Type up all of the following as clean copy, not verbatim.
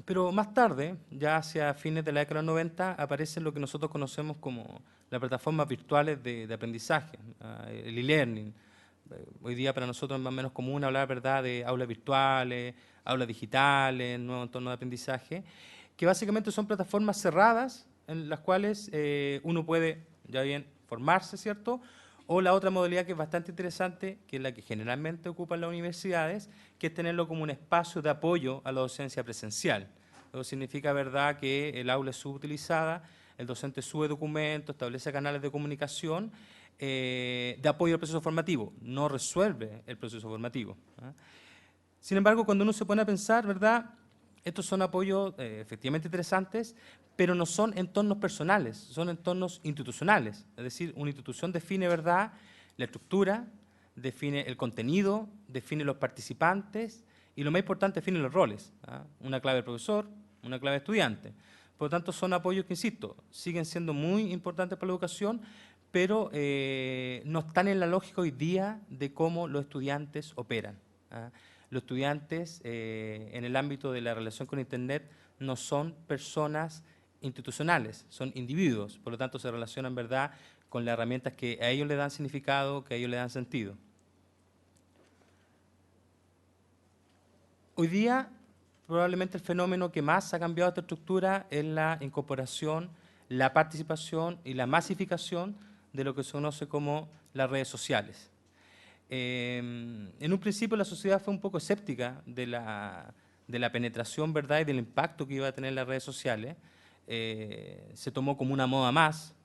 Pero más tarde, ya hacia fines de la década de los 90, aparecen lo que nosotros conocemos como las plataformas virtuales de aprendizaje, el e-learning. Hoy día para nosotros es más o menos común hablar, ¿verdad?, de aulas virtuales, aulas digitales, nuevo entorno de aprendizaje, que básicamente son plataformas cerradas en las cuales uno puede, ya bien, formarse, ¿cierto? O la otra modalidad que es bastante interesante, que es la que generalmente ocupan las universidades, que es tenerlo como un espacio de apoyo a la docencia presencial. Eso significa, ¿verdad?, que el aula es subutilizada, el docente sube documentos, establece canales de comunicación de apoyo al proceso formativo, no resuelve el proceso formativo. Sin embargo, cuando uno se pone a pensar, ¿verdad?, estos son apoyos efectivamente interesantes, pero no son entornos personales, son entornos institucionales. Es decir, una institución define, ¿verdad?, la estructura, define el contenido, define los participantes y lo más importante, define los roles. Una clave del profesor, una clave del estudiante. Por lo tanto, son apoyos que, insisto, siguen siendo muy importantes para la educación, pero no están en la lógica hoy día de cómo los estudiantes operan. Los estudiantes en el ámbito de la relación con Internet no son personas institucionales, son individuos, por lo tanto se relacionan, ¿verdad?, con las herramientas que a ellos le dan significado, que a ellos le dan sentido. Hoy día, probablemente el fenómeno que más ha cambiado esta estructura es la incorporación, la participación y la masificación de lo que se conoce como las redes sociales. En un principio la sociedad fue un poco escéptica de la penetración, ¿verdad?, y del impacto que iba a tener las redes sociales. Se tomó como una moda más.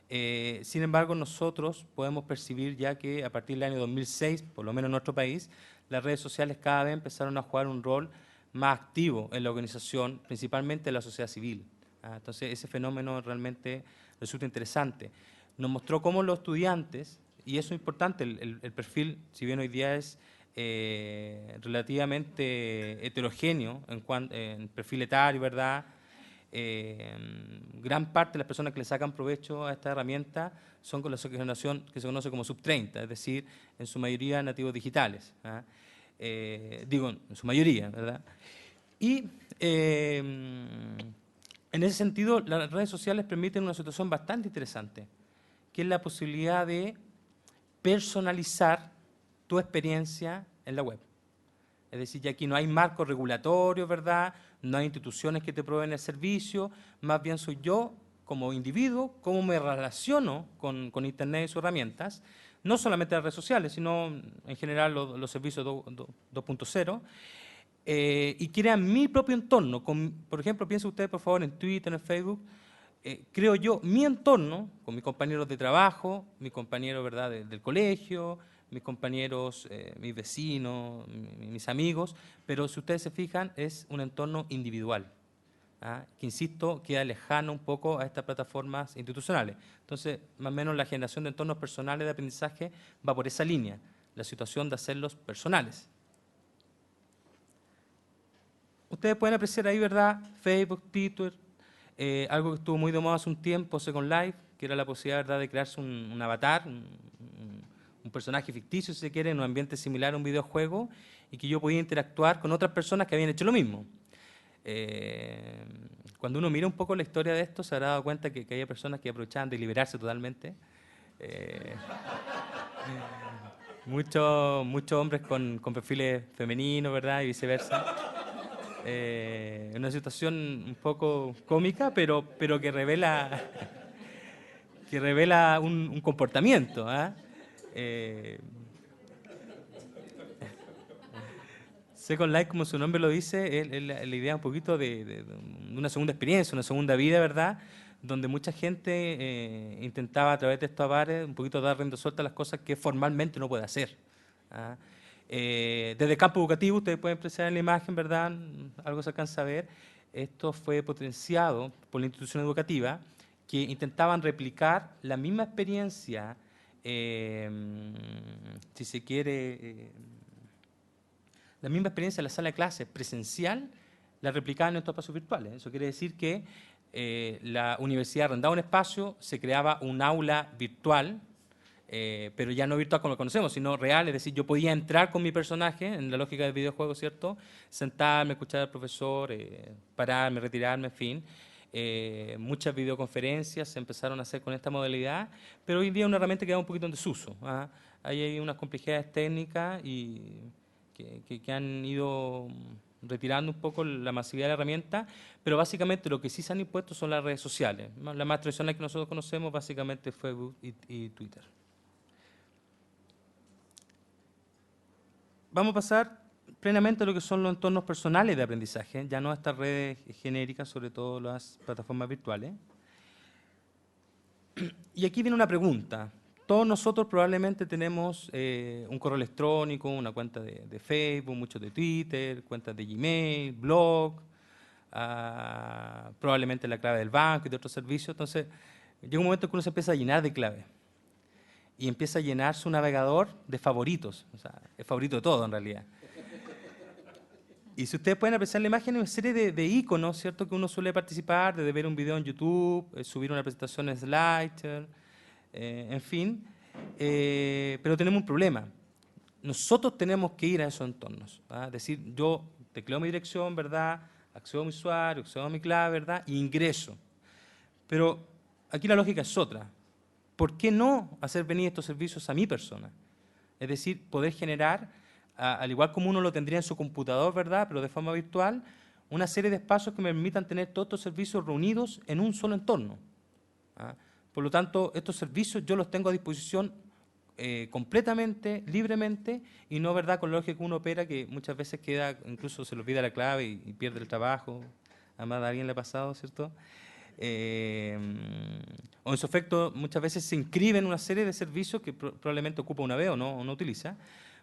Sin embargo, nosotros podemos percibir ya que a partir del año 2006, por lo menos en nuestro país, las redes sociales cada vez empezaron a jugar un rol más activo en la organización, principalmente en la sociedad civil. Entonces, ese fenómeno realmente resulta interesante. Nos mostró cómo los estudiantes, y eso es importante, el perfil, si bien hoy día es relativamente heterogéneo en perfil etario, ¿verdad?, gran parte de las personas que le sacan provecho a esta herramienta son con la generación que se conoce como sub-30, es decir, en su mayoría nativos digitales. Digo, en su mayoría, ¿verdad? Y en ese sentido, las redes sociales permiten una situación bastante interesante, que es la posibilidad de personalizar tu experiencia en la web. Es decir, ya aquí no hay marcos regulatorios, ¿verdad? No hay instituciones que te proveen el servicio, más bien soy yo como individuo, cómo me relaciono con Internet y sus herramientas, no solamente las redes sociales, sino en general los servicios 2.0, y crean mi propio entorno. Por ejemplo, piensen ustedes, por favor, en Twitter, en Facebook, creo yo mi entorno, con mis compañeros de trabajo, mis compañeros, ¿verdad?, del colegio, mis compañeros, mis vecinos, mis amigos, pero si ustedes se fijan, es un entorno individual, que, insisto, queda lejano un poco a estas plataformas institucionales. Entonces, más o menos la generación de entornos personales de aprendizaje va por esa línea, la situación de hacerlos personales. Ustedes pueden apreciar ahí, ¿verdad?, Facebook, Twitter, algo que estuvo muy de moda hace un tiempo, Second Life, que era la posibilidad, ¿verdad?, de crearse un avatar, un personaje ficticio, si se quiere, en un ambiente similar a un videojuego, y que yo podía interactuar con otras personas que habían hecho lo mismo. Cuando uno mira un poco la historia de esto, se habrá dado cuenta que había personas que aprovechaban de liberarse totalmente. Muchos hombres con perfiles femeninos, ¿verdad?, y viceversa. Una situación un poco cómica, pero que revela un comportamiento. Second Life, como su nombre lo dice, es la idea un poquito de una segunda experiencia, una segunda vida, ¿verdad?, donde mucha gente intentaba a través de estos avares un poquito dar rienda suelta a las cosas que formalmente no puede hacer. Desde el campo educativo, ustedes pueden apreciar en la imagen, ¿verdad?, algo se alcanza a ver. Esto fue potenciado por la institución educativa, que intentaban replicar la misma experiencia, si se quiere, la misma experiencia en la sala de clases presencial, la replicaban en estos espacios virtuales. Eso quiere decir que la universidad arrendaba un espacio, se creaba un aula virtual, pero ya no virtual como lo conocemos, sino real, es decir, yo podía entrar con mi personaje, en la lógica del videojuego, ¿cierto? Sentarme, escuchar al profesor, pararme, retirarme, en fin. Muchas videoconferencias se empezaron a hacer con esta modalidad, pero hoy en día es una herramienta que queda un poquito en desuso. ¿Ah? Ahí hay unas complejidades técnicas y que han ido retirando un poco la masividad de la herramienta, pero básicamente lo que sí se han impuesto son las redes sociales. La más tradicional que nosotros conocemos básicamente fue Facebook y Twitter. Vamos a pasar plenamente a lo que son los entornos personales de aprendizaje, ya no a estas redes genéricas, sobre todo las plataformas virtuales. Y aquí viene una pregunta. Todos nosotros probablemente tenemos un correo electrónico, una cuenta de Facebook, muchos de Twitter, cuentas de Gmail, blog, probablemente la clave del banco y de otros servicios. Entonces, llega un momento en que uno se empieza a llenar de claves y empieza a llenar su navegador de favoritos. O sea, es favorito de todo en realidad. Y si ustedes pueden apreciar la imagen, hay una serie de iconos, ¿cierto?, que uno suele participar, desde ver un video en YouTube, subir una presentación en Slider, en fin. Pero tenemos un problema. Nosotros tenemos que ir a esos entornos. Es decir, yo tecleo mi dirección, ¿verdad?, accedo a mi usuario, accedo a mi clave, ¿verdad?, y ingreso. Pero aquí la lógica es otra. ¿Por qué no hacer venir estos servicios a mi persona? Es decir, poder generar, al igual como uno lo tendría en su computador, ¿verdad?, pero de forma virtual, una serie de espacios que me permitan tener todos estos servicios reunidos en un solo entorno. Por lo tanto, estos servicios yo los tengo a disposición completamente, libremente, y no, ¿verdad?, con la lógica que uno opera, que muchas veces queda, incluso se le olvida la clave y pierde el trabajo. Además, a alguien le ha pasado, ¿cierto? O en su efecto muchas veces se inscribe en una serie de servicios que probablemente ocupa una vez o no utiliza.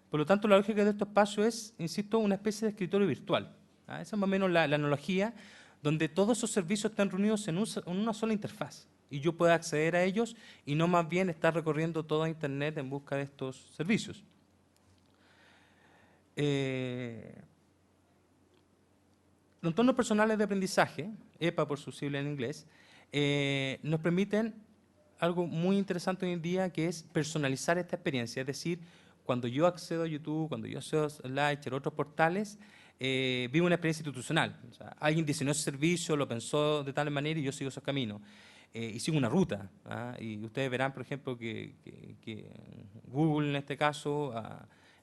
Por lo tanto, la lógica de estos espacios es, insisto, una especie de escritorio virtual. Esa es más o menos la analogía, donde todos esos servicios están reunidos en una sola interfaz y yo puedo acceder a ellos y no más bien estar recorriendo toda Internet en busca de estos servicios. Los entornos personales de aprendizaje, EPA por su sigla en inglés, nos permiten algo muy interesante hoy en día, que es personalizar esta experiencia. Es decir, cuando yo accedo a YouTube, cuando yo accedo a Slider, otros portales, vivo una experiencia institucional. O sea, alguien diseñó ese servicio, lo pensó de tal manera y yo sigo esos caminos. Y sigo una ruta. Y ustedes verán, por ejemplo, que Google, en este caso,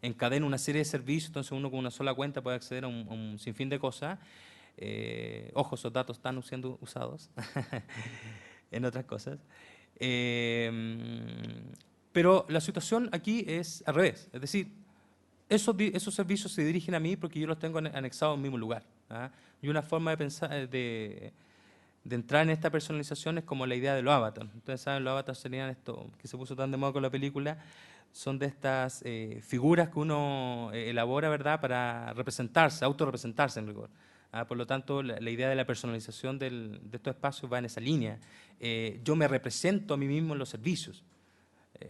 encadena una serie de servicios, entonces uno con una sola cuenta puede acceder a un sinfín de cosas. Ojo, esos datos están siendo usados en otras cosas. Pero la situación aquí es al revés. Es decir, esos servicios se dirigen a mí porque yo los tengo anexados en el mismo lugar. Y una forma de pensar, de entrar en esta personalización es como la idea de los avatars. Ustedes saben, los avatars serían esto que se puso tan de moda con la película, son de estas figuras que uno elabora, ¿verdad?, para representarse, autorrepresentarse en rigor. Por lo tanto, la idea de la personalización de estos espacios va en esa línea. Yo me represento a mí mismo en los servicios.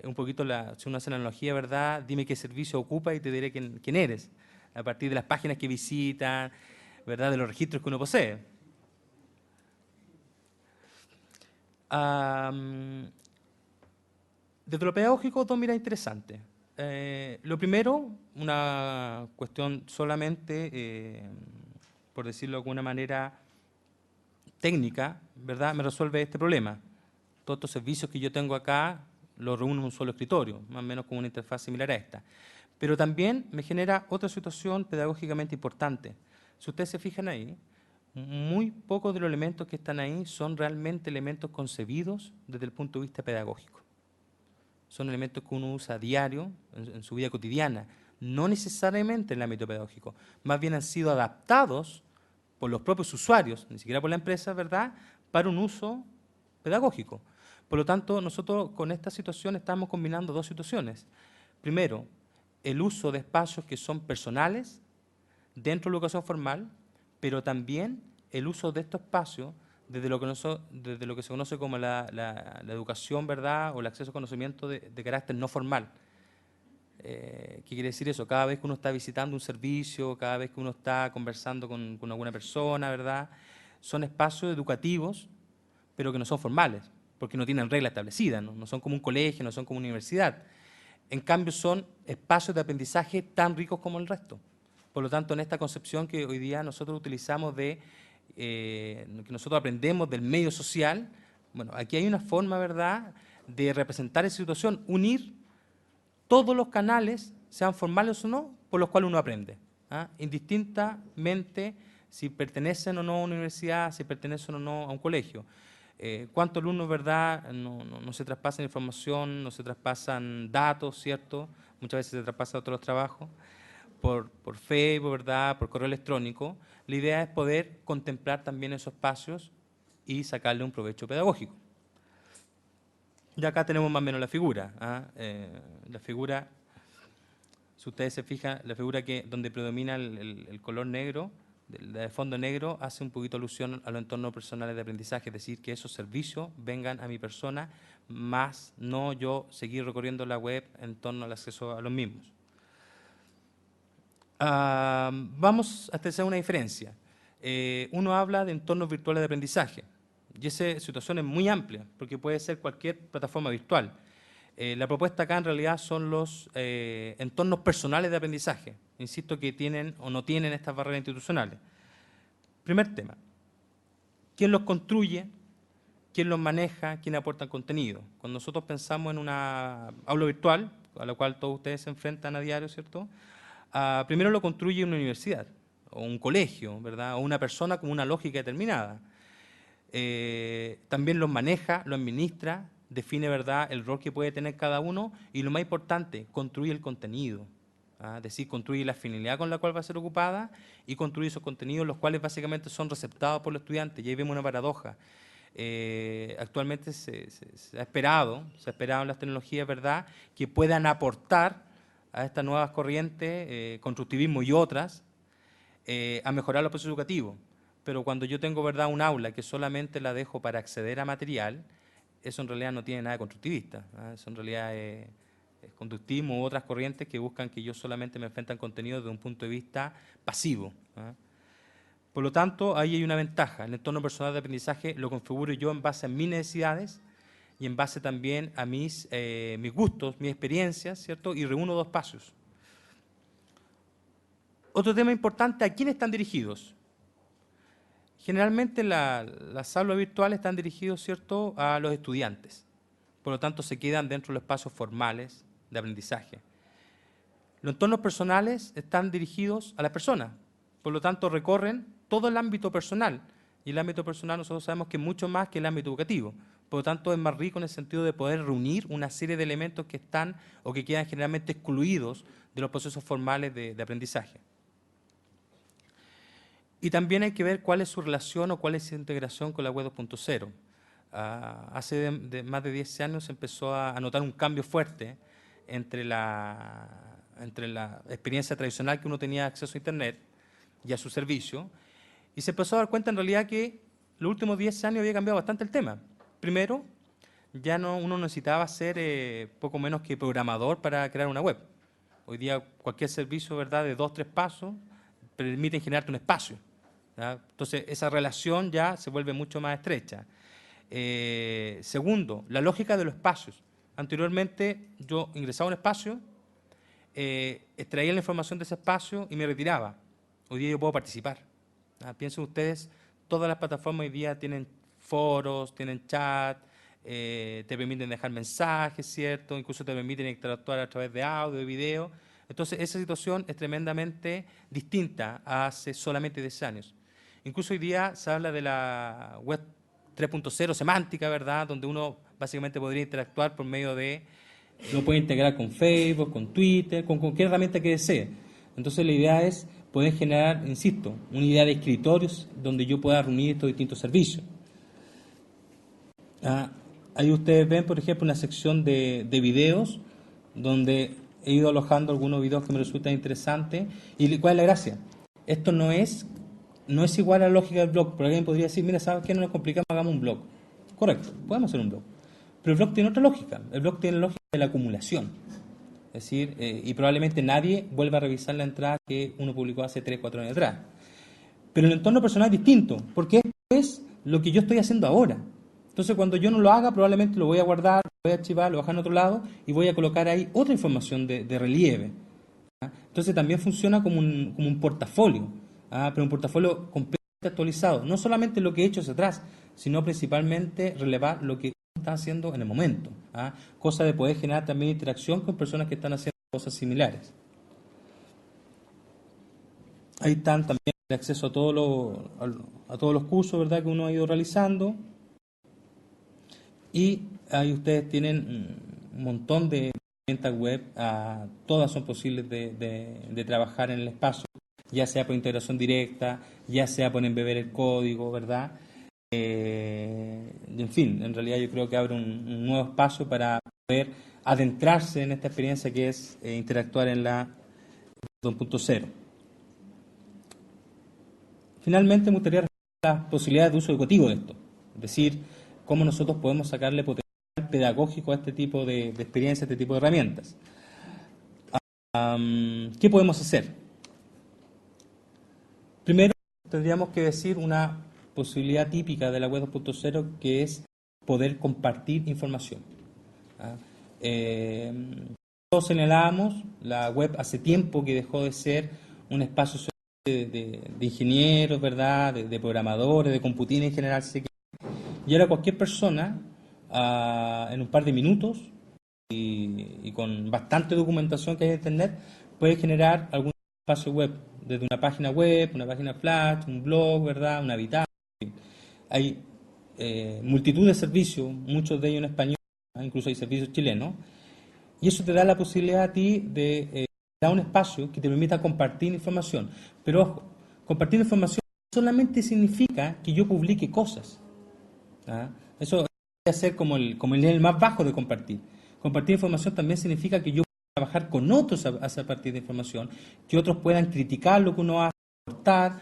Un poquito, si uno hace la analogía, ¿verdad?, dime qué servicio ocupa y te diré quién eres, a partir de las páginas que visitan, ¿verdad?, de los registros que uno posee. Desde lo pedagógico, dos miradas interesantes. Lo primero, una cuestión solamente, por decirlo de alguna manera, técnica, ¿verdad?, me resuelve este problema. Todos estos servicios que yo tengo acá los reúno en un solo escritorio, más o menos con una interfaz similar a esta. Pero también me genera otra situación pedagógicamente importante. Si ustedes se fijan ahí, muy pocos de los elementos que están ahí son realmente elementos concebidos desde el punto de vista pedagógico. Son elementos que uno usa a diario, en su vida cotidiana, no necesariamente en el ámbito pedagógico. Más bien han sido adaptados por los propios usuarios, ni siquiera por la empresa, ¿verdad?, para un uso pedagógico. Por lo tanto, nosotros con esta situación estamos combinando dos situaciones. Primero, el uso de espacios que son personales dentro de la educación formal, pero también el uso de estos espacios desde lo que se conoce como la educación, ¿verdad?, o el acceso a conocimiento de carácter no formal. ¿Qué quiere decir eso? Cada vez que uno está visitando un servicio, cada vez que uno está conversando con alguna persona, ¿verdad?, son espacios educativos, pero que no son formales. porque no tienen reglas establecidas, ¿no? No son como un colegio, no son como una universidad. En cambio, son espacios de aprendizaje tan ricos como el resto. Por lo tanto, en esta concepción que hoy día nosotros utilizamos de que nosotros aprendemos del medio social, bueno, aquí hay una forma, ¿verdad?, de representar esa situación, unir todos los canales, sean formales o no, por los cuales uno aprende, ¿ah? Indistintamente si pertenecen o no a una universidad, si pertenecen o no a un colegio. ¿Cuántos alumnos, verdad, no se traspasan información, no se traspasan datos, ¿cierto? Muchas veces se traspasan otros trabajos por Facebook, ¿verdad?, por correo electrónico. La idea es poder contemplar también esos espacios y sacarle un provecho pedagógico. Y acá tenemos más o menos la figura, ¿ah? La figura, si ustedes se fijan, la figura donde predomina el color negro, de fondo negro, hace un poquito alusión a los entornos personales de aprendizaje, es decir, que esos servicios vengan a mi persona, más no yo seguir recorriendo la web en torno al acceso a los mismos. Vamos a establecer una diferencia. Uno habla de entornos virtuales de aprendizaje, y esa situación es muy amplia, porque puede ser cualquier plataforma virtual. La propuesta acá en realidad son los entornos personales de aprendizaje, insisto, que tienen o no tienen estas barreras institucionales. Primer tema, ¿quién los construye? ¿Quién los maneja? ¿Quién aporta el contenido? Cuando nosotros pensamos en una aula virtual, a la cual todos ustedes se enfrentan a diario, ¿cierto?, primero lo construye una universidad, o un colegio, ¿verdad?, o una persona con una lógica determinada. También los maneja, lo administra, define, ¿verdad?, el rol que puede tener cada uno, y lo más importante, construye el contenido, es decir, construye la finalidad con la cual va a ser ocupada y construye esos contenidos, los cuales básicamente son receptados por los estudiantes. Y ahí vemos una paradoja. Actualmente se ha esperado en las tecnologías, ¿verdad?, que puedan aportar a estas nuevas corrientes, constructivismo y otras, a mejorar los procesos educativos. Pero cuando yo tengo, ¿verdad?, un aula que solamente la dejo para acceder a material, eso en realidad no tiene nada de constructivista, ¿ah? Eso en realidad es conductismo u otras corrientes que buscan que yo solamente me enfrente al contenido desde un punto de vista pasivo, ¿ah? Por lo tanto, ahí hay una ventaja. El entorno personal de aprendizaje lo configuro yo en base a mis necesidades y en base también a mis gustos, mis experiencias, ¿cierto? Y reúno dos espacios. Otro tema importante, ¿a quién están dirigidos? Generalmente las aulas virtuales están dirigidas, ¿cierto?, a los estudiantes. Por lo tanto, se quedan dentro de los espacios formales de aprendizaje. Los entornos personales están dirigidos a las personas. Por lo tanto, recorren todo el ámbito personal. Y el ámbito personal nosotros sabemos que es mucho más que el ámbito educativo. Por lo tanto, es más rico en el sentido de poder reunir una serie de elementos que están o que quedan generalmente excluidos de los procesos formales de aprendizaje. Y también hay que ver cuál es su relación o cuál es su integración con la web 2.0. Hace más de 10 años se empezó a notar un cambio fuerte entre la experiencia tradicional que uno tenía acceso a Internet y a su servicio, y se empezó a dar cuenta en realidad que los últimos 10 años había cambiado bastante el tema. Primero, ya uno necesitaba ser poco menos que programador para crear una web. Hoy día cualquier servicio, ¿verdad?, de 2 o 3 pasos permite generarte un espacio, ¿ya? Entonces esa relación ya se vuelve mucho más estrecha. Segundo, la lógica de los espacios. Anteriormente yo ingresaba a un espacio, extraía la información de ese espacio y me retiraba. Hoy día yo puedo participar. Piensen ustedes, todas las plataformas hoy día tienen foros, tienen chat, te permiten dejar mensajes, ¿cierto? Incluso te permiten interactuar a través de audio, de video. Entonces esa situación es tremendamente distinta a hace solamente 10 años. Incluso hoy día se habla de la web 3.0 semántica, ¿verdad?, donde uno básicamente podría interactuar por medio de, uno puede integrar con Facebook, con Twitter, con cualquier herramienta que desee. Entonces la idea es poder generar, insisto, una idea de escritorios donde yo pueda reunir estos distintos servicios. Ahí ustedes ven, por ejemplo, una sección de videos donde he ido alojando algunos videos que me resultan interesantes. ¿Y cuál es la gracia? Esto no es igual a la lógica del blog, porque alguien podría decir, mira, ¿sabes qué? No nos complicamos, hagamos un blog. Correcto, podemos hacer un blog. Pero el blog tiene otra lógica. El blog tiene la lógica de la acumulación. Es decir, y probablemente nadie vuelva a revisar la entrada que uno publicó hace 3 o 4 años atrás. Pero el entorno personal es distinto, porque esto es lo que yo estoy haciendo ahora. Entonces, cuando yo no lo haga, probablemente lo voy a guardar, lo voy a archivar, lo voy a dejar en otro lado y voy a colocar ahí otra información de relieve. ¿Ah? Entonces, también funciona como un portafolio, ¿ah? Pero un portafolio completamente actualizado. No solamente lo que he hecho hacia atrás, sino principalmente relevar lo que está haciendo en el momento. ¿Ah? Cosa de poder generar también interacción con personas que están haciendo cosas similares. Ahí están también el acceso a a todos los cursos, ¿verdad?, que uno ha ido realizando. Y ahí ustedes tienen un montón de herramientas web, todas son posibles de trabajar en el espacio, ya sea por integración directa, ya sea por embeber el código, ¿verdad? En fin, en realidad yo creo que abre un nuevo espacio para poder adentrarse en esta experiencia que es interactuar en la 2.0. Finalmente, me gustaría resaltar las posibilidades de uso educativo de esto, es decir, cómo nosotros podemos sacarle potencial pedagógico a este tipo de experiencias, a este tipo de herramientas. ¿Qué podemos hacer? Primero, tendríamos que decir una posibilidad típica de la web 2.0, que es poder compartir información. ¿Ah? Todos señalábamos, la web hace tiempo que dejó de ser un espacio de ingenieros, ¿verdad?, de programadores, de computines en general, y ahora cualquier persona, en un par de minutos y con bastante documentación que hay en Internet, puede generar algún espacio web, desde una página web, una página flash, un blog, ¿verdad?, una bitácora. Hay multitud de servicios, muchos de ellos en español, incluso hay servicios chilenos, y eso te da la posibilidad a ti de dar un espacio que te permita compartir información. Pero ojo, compartir información solamente significa que yo publique cosas. ¿Ah? Eso debe ser como el nivel más bajo de compartir. Compartir información también significa que yo puedo trabajar con otros a partir de información, que otros puedan criticar lo que uno hace, aportar,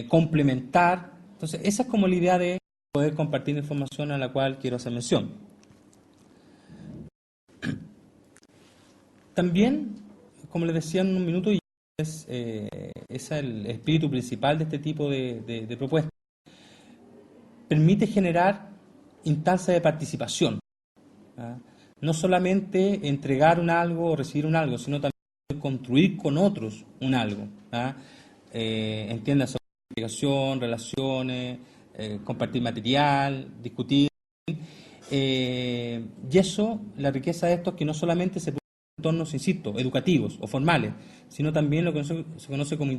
complementar. Entonces, esa es como la idea de poder compartir información a la cual quiero hacer mención. También, como les decía en un minuto, es el espíritu principal de este tipo de propuestas. Permite generar instancias de participación. ¿Ah? No solamente entregar un algo o recibir un algo, sino también construir con otros un algo. ¿Ah? Entiéndase, investigación, relaciones, compartir material, discutir. Y eso, la riqueza de esto es que no solamente se produce en entornos, insisto, educativos o formales, sino también lo que se conoce como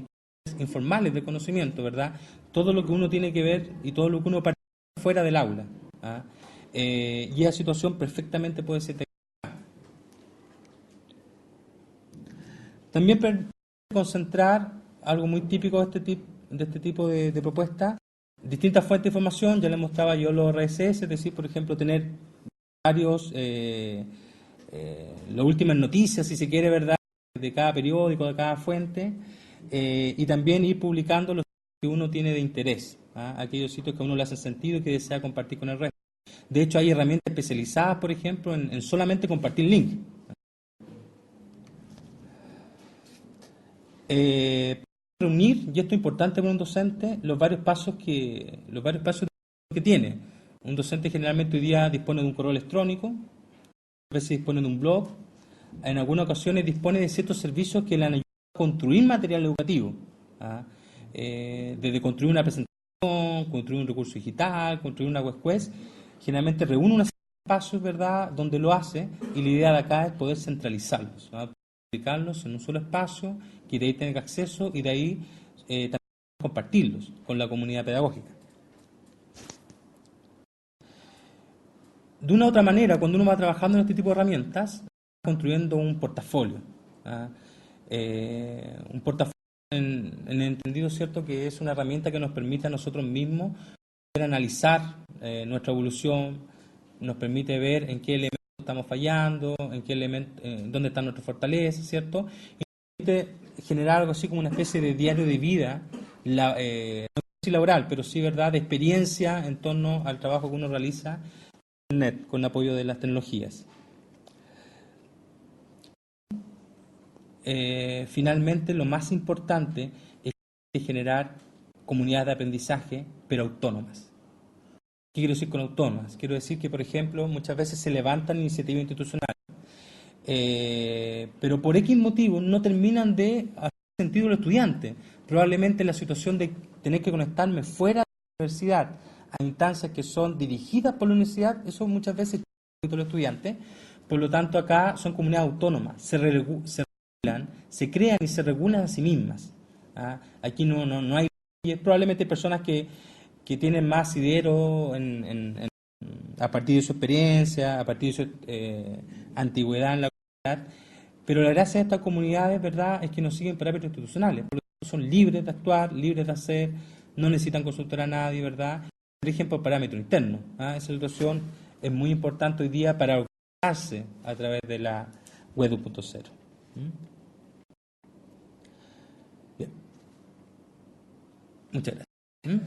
informales de conocimiento, ¿verdad? Todo lo que uno tiene que ver y todo lo que uno participa fuera del aula. ¿Ah? Y esa situación perfectamente puede ser tecnología. También permite concentrar algo muy típico de este tipo de propuestas, distintas fuentes de información. Ya les mostraba yo los RSS, es decir, por ejemplo, tener varios, las últimas noticias, si se quiere, ¿verdad?, de cada periódico, de cada fuente, y también ir publicando los que uno tiene de interés, ¿ah? Aquellos sitios que a uno le hacen sentido y que desea compartir con el resto. De hecho, hay herramientas especializadas, por ejemplo, en solamente compartir links. Reunir, y esto es importante para un docente, los varios pasos que tiene. Un docente generalmente hoy día dispone de un correo electrónico, a veces dispone de un blog, en algunas ocasiones dispone de ciertos servicios que le han ayudado a construir material educativo. ¿Ah? Desde construir una presentación, construir un recurso digital, construir una web quest, generalmente reúne una serie de pasos, ¿verdad?, donde lo hace, y la idea de acá es poder centralizarlos, ¿no?, publicarlos en un solo espacio, que de ahí tenga acceso y de ahí también compartirlos con la comunidad pedagógica. De una u otra manera, cuando uno va trabajando en este tipo de herramientas, va construyendo un portafolio. ¿Ah? Un portafolio en el entendido, ¿cierto?, que es una herramienta que nos permite a nosotros mismos poder analizar nuestra evolución, nos permite ver en qué elementos estamos fallando, dónde están nuestras fortalezas, ¿cierto? Y nos permite generar algo así como una especie de diario de vida, no sé si laboral, pero sí, ¿verdad?, de experiencia en torno al trabajo que uno realiza en Internet con apoyo de las tecnologías. Finalmente, lo más importante es generar comunidades de aprendizaje, pero autónomas. ¿Qué quiero decir con autónomas? Quiero decir que, por ejemplo, muchas veces se levantan iniciativas institucionales, pero por X motivo no terminan de hacer sentido los estudiantes. Probablemente la situación de tener que conectarme fuera de la universidad a instancias que son dirigidas por la universidad, eso muchas veces los estudiantes. Por lo tanto, acá son comunidades autónomas, se regulan, se crean y se regulan a sí mismas. ¿Ah? Aquí no hay, y es probablemente personas que tienen más asidero a partir de su experiencia, a partir de su antigüedad en la comunidad, pero la gracia de estas comunidades, ¿verdad?, es que no siguen parámetros institucionales, por lo tanto son libres de actuar, libres de hacer, no necesitan consultar a nadie, ¿verdad?, se rigen por parámetros internos. ¿Ah? Esa situación es muy importante hoy día para organizarse a través de la web 2.0. ¿Mm? Bien. Muchas gracias. ¿Mm?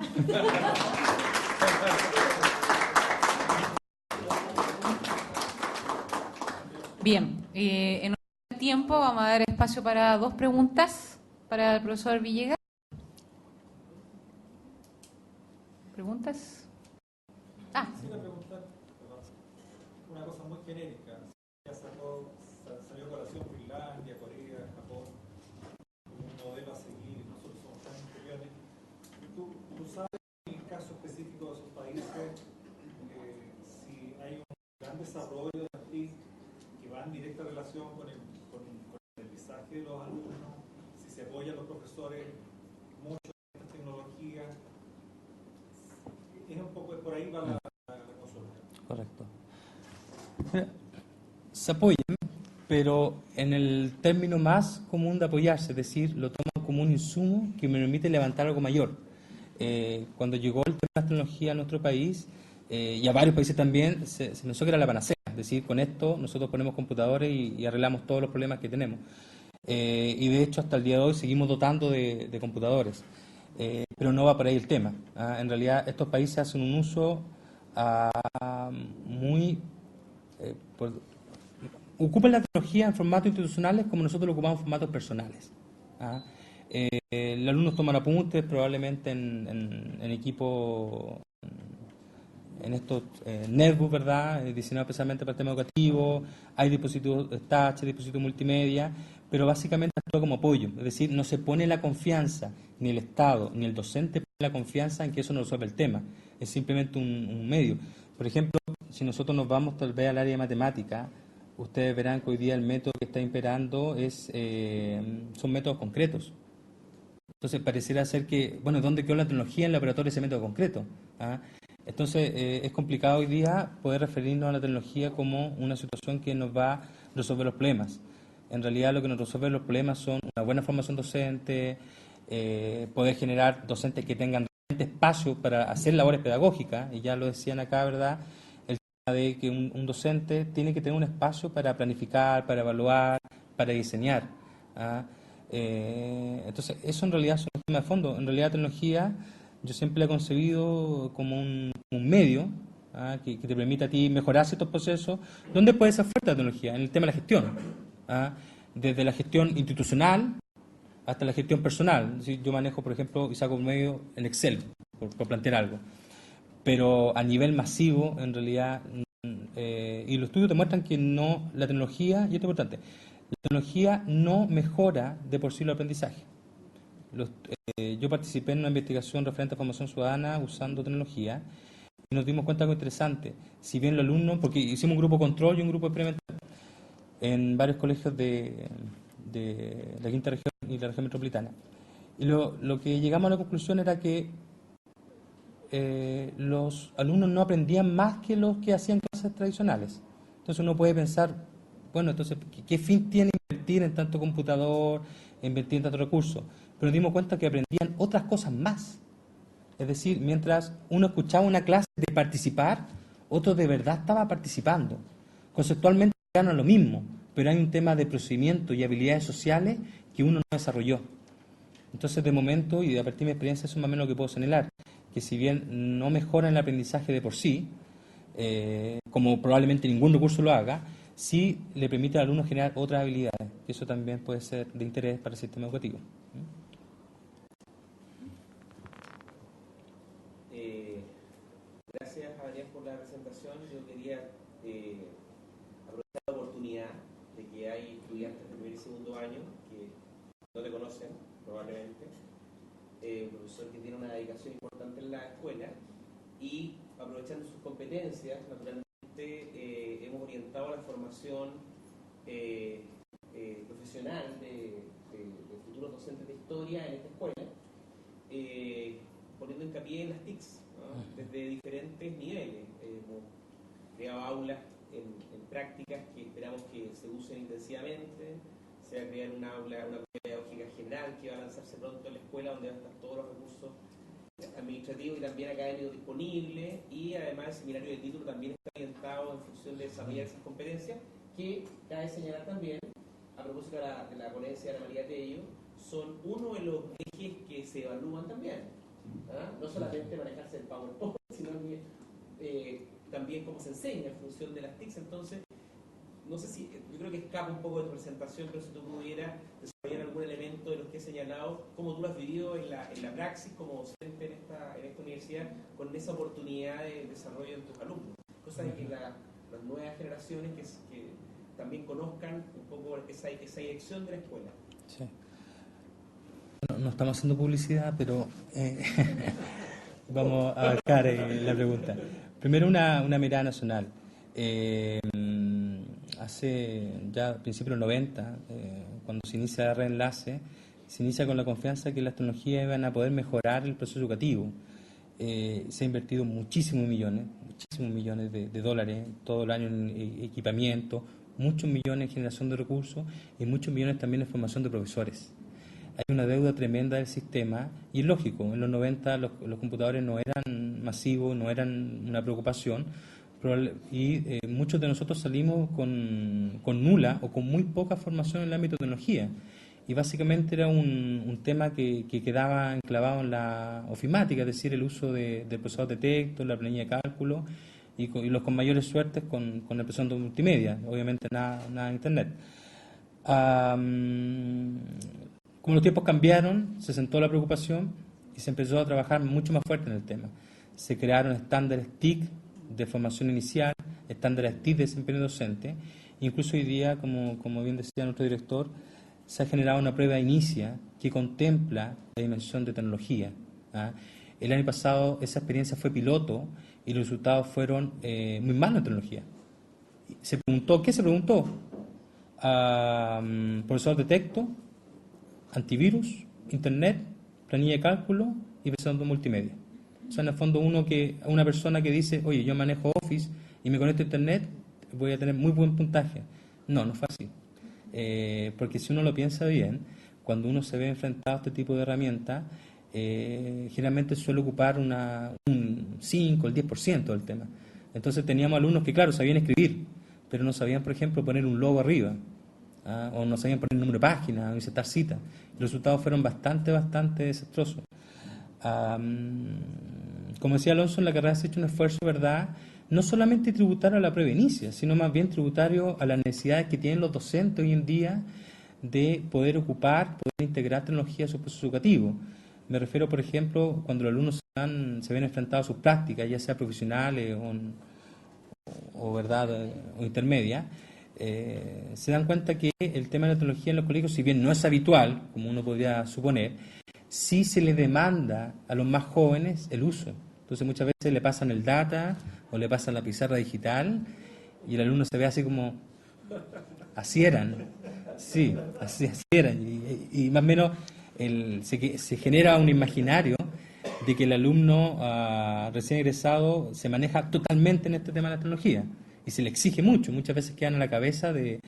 Bien, en un tiempo vamos a dar espacio para 2 preguntas para el profesor Villegas. ¿Preguntas? Quisiera preguntar, una cosa muy genérica. Ya salió a colación Finlandia, Corea, Japón, como un modelo a seguir. Nosotros somos tan inferiores. ¿Tú sabes, en el caso específico de esos países, si hay un gran desarrollo de las TIC que va en directa relación con el aprendizaje de los alumnos, si se apoyan los profesores mucho en esta tecnología? Es un poco por ahí va la consulta. Correcto. Se apoyan, pero en el término más común de apoyarse, es decir, lo toman como un insumo que me permite levantar algo mayor. Cuando llegó el tema de la tecnología a nuestro país, y a varios países también, se pensó que era la panacea, es decir, con esto nosotros ponemos computadores y arreglamos todos los problemas que tenemos. Y de hecho hasta el día de hoy seguimos dotando de computadores. Pero no va por ahí el tema. ¿Ah? En realidad estos países hacen un uso muy... ocupan la tecnología en formatos institucionales como nosotros lo ocupamos en formatos personales. ¿Ah? Los alumnos toman apuntes probablemente en equipo, en estos netbooks, ¿verdad? Diseñados especialmente para el tema educativo, hay dispositivos touch, dispositivos multimedia, pero básicamente actúa como apoyo, es decir, no se pone la confianza, ni el Estado, ni el docente pone la confianza en que eso no resuelve el tema, es simplemente un medio. Por ejemplo, si nosotros nos vamos tal vez al área de matemática, ustedes verán que hoy día el método que está imperando son métodos concretos. Entonces pareciera ser que, bueno, ¿dónde quedó la tecnología en el laboratorio de ese método concreto? ¿Ah? Entonces es complicado hoy día poder referirnos a la tecnología como una situación que nos va a resolver los problemas. En realidad lo que nos resuelve los problemas son una buena formación docente, poder generar docentes que tengan realmente espacio para hacer labores pedagógicas, y ya lo decían acá, ¿verdad? El tema de que un docente tiene que tener un espacio para planificar, para evaluar, para diseñar. ¿Ah? Entonces, eso en realidad es un tema de fondo. En realidad, la tecnología yo siempre la he concebido como un medio que te permite a ti mejorar ciertos procesos. ¿Dónde puede ser fuerte la tecnología? En el tema de la gestión. ¿Ah? Desde la gestión institucional hasta la gestión personal. Es decir, yo manejo, por ejemplo, y saco un medio en Excel, por plantear algo. Pero a nivel masivo, en realidad, y los estudios demuestran que no, la tecnología, y esto es importante, la tecnología no mejora de por sí el aprendizaje. Yo participé en una investigación referente a formación ciudadana usando tecnología y nos dimos cuenta de algo interesante. Si bien los alumnos, porque hicimos un grupo control y un grupo experimental en varios colegios de la quinta región y la región metropolitana, y lo que llegamos a la conclusión era que los alumnos no aprendían más que los que hacían clases tradicionales. Entonces uno puede pensar, bueno, entonces, ¿qué fin tiene invertir en tanto computador, invertir en tanto recurso? Pero nos dimos cuenta que aprendían otras cosas más. Es decir, mientras uno escuchaba una clase de participar, otro de verdad estaba participando. Conceptualmente ganan lo mismo, pero hay un tema de procedimiento y habilidades sociales que uno no desarrolló. Entonces, de momento, y a partir de mi experiencia, eso es más o menos lo que puedo señalar, que si bien no mejoran el aprendizaje de por sí, como probablemente ningún recurso lo haga, sí le permite al alumno generar otras habilidades, que eso también puede ser de interés para el sistema educativo. Gracias a quería aprovechar la oportunidad de que hay estudiantes de primer y segundo año que no te conocen, probablemente, un profesor que tiene una dedicación importante en la escuela, y aprovechando sus competencias, naturalmente hemos orientado la formación profesional de futuros docentes de historia en esta escuela, poniendo hincapié en las TICs, ¿no? Desde diferentes niveles. Hemos creado aulas en prácticas que esperamos que se usen intensivamente. Se va a crear una aula, una pedagógica general que va a lanzarse pronto en la escuela, donde van a estar todos los recursos administrativos y también académicos disponibles, y además el seminario de título también está orientado en función de desarrollar esas competencias, que cabe señalar también, a propósito de la ponencia de Ana María Tello, son uno de los ejes que se evalúan también. ¿Ah? No solamente manejarse el PowerPoint, sino que también cómo se enseña en función de las TICs. Entonces, no sé si, yo creo que escapa un poco de tu presentación, pero si tú pudieras desarrollar algún elemento de los que he señalado, cómo tú lo has vivido en la praxis como docente en esta universidad, con esa oportunidad de desarrollo en tus alumnos. Cosas de que las nuevas generaciones que también conozcan un poco esa dirección de la escuela. Sí. No estamos haciendo publicidad, pero vamos a abarcar la pregunta. Primero, una mirada nacional. Hace ya a principios de los 90, cuando se inicia Reenlace, se inicia con la confianza que las tecnologías iban a poder mejorar el proceso educativo. Se ha invertido muchísimos millones de dólares todo el año en equipamiento, muchos millones en generación de recursos y muchos millones también en formación de profesores. Hay una deuda tremenda del sistema, y es lógico, en los 90 los computadores no eran masivos, no eran una preocupación, y muchos de nosotros salimos con nula o con muy poca formación en el ámbito de tecnología, y básicamente era un tema que quedaba enclavado en la ofimática, es decir, el uso del procesador de texto, la planilla de cálculo, y los con mayores suertes con el procesador de multimedia, obviamente nada de internet. Como los tiempos cambiaron, se sentó la preocupación y se empezó a trabajar mucho más fuerte en el tema. Se crearon estándares TIC de formación inicial, estándares TIC de desempeño docente. Incluso hoy día, como bien decía nuestro director, se ha generado una prueba inicia que contempla la dimensión de tecnología. ¿Ah? El año pasado esa experiencia fue piloto y los resultados fueron muy malos en tecnología. Se preguntó, ¿qué se preguntó? Profesor de texto, antivirus, internet, planilla de cálculo y procesador de multimedia. O sea, en el fondo una persona que dice, oye, yo manejo Office y me conecto a internet, voy a tener muy buen puntaje. No es fácil. Porque si uno lo piensa bien, cuando uno se ve enfrentado a este tipo de herramientas, generalmente suele ocupar un 5, el 10% del tema. Entonces teníamos alumnos que, claro, sabían escribir, pero no sabían, por ejemplo, poner un logo arriba. O no sabían poner el número de página o insertar cita. Los resultados fueron bastante desastrosos. Como decía Alonso, en la carrera se ha hecho un esfuerzo, ¿verdad?, no solamente tributario a la prueba inicia, sino más bien tributario a las necesidades que tienen los docentes hoy en día de poder integrar tecnología a su proceso educativo. Me refiero, por ejemplo, cuando los alumnos se ven enfrentados a sus prácticas, ya sea profesionales o intermedias, se dan cuenta que el tema de la tecnología en los colegios, si bien no es habitual, como uno podría suponer, sí se le demanda a los más jóvenes el uso. Entonces muchas veces le pasan el data o le pasan la pizarra digital y el alumno se ve así como, así eran. Sí, así eran. Y más o menos se genera un imaginario de que el alumno recién egresado se maneja totalmente en este tema de la tecnología. Y se le exige mucho, muchas veces quedan a la cabeza de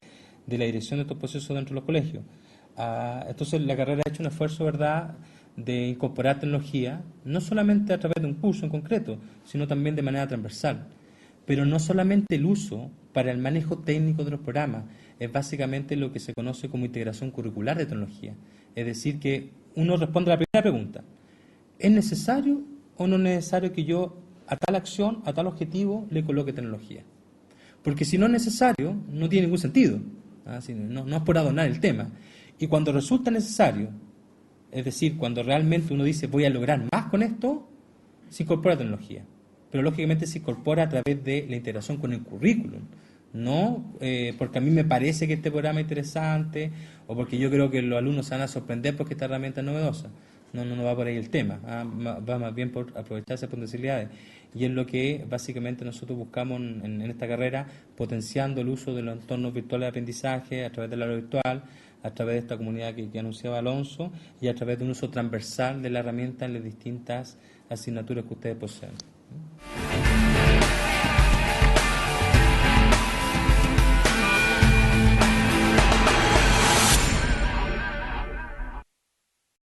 la dirección de estos procesos dentro de los colegios. Entonces la carrera ha hecho un esfuerzo, ¿verdad?, de incorporar tecnología, no solamente a través de un curso en concreto, sino también de manera transversal. Pero no solamente el uso para el manejo técnico de los programas, es básicamente lo que se conoce como integración curricular de tecnología. Es decir, que uno responde a la primera pregunta: ¿es necesario o no es necesario que yo a tal acción, a tal objetivo, le coloque tecnología? Porque si no es necesario, no tiene ningún sentido. No es por adornar el tema. Y cuando resulta necesario, es decir, cuando realmente uno dice voy a lograr más con esto, se incorpora tecnología. pero lógicamente se incorpora a través de la integración con el currículum. No porque a mí me parece que este programa es interesante o porque yo creo que los alumnos se van a sorprender porque esta herramienta es novedosa. No va por ahí el tema, va más bien por aprovechar esas potencialidades. Y es lo que básicamente nosotros buscamos en esta carrera, potenciando el uso de los entornos virtuales de aprendizaje a través del aula virtual, a través de esta comunidad que anunciaba Alonso y a través de un uso transversal de la herramienta en las distintas asignaturas que ustedes poseen.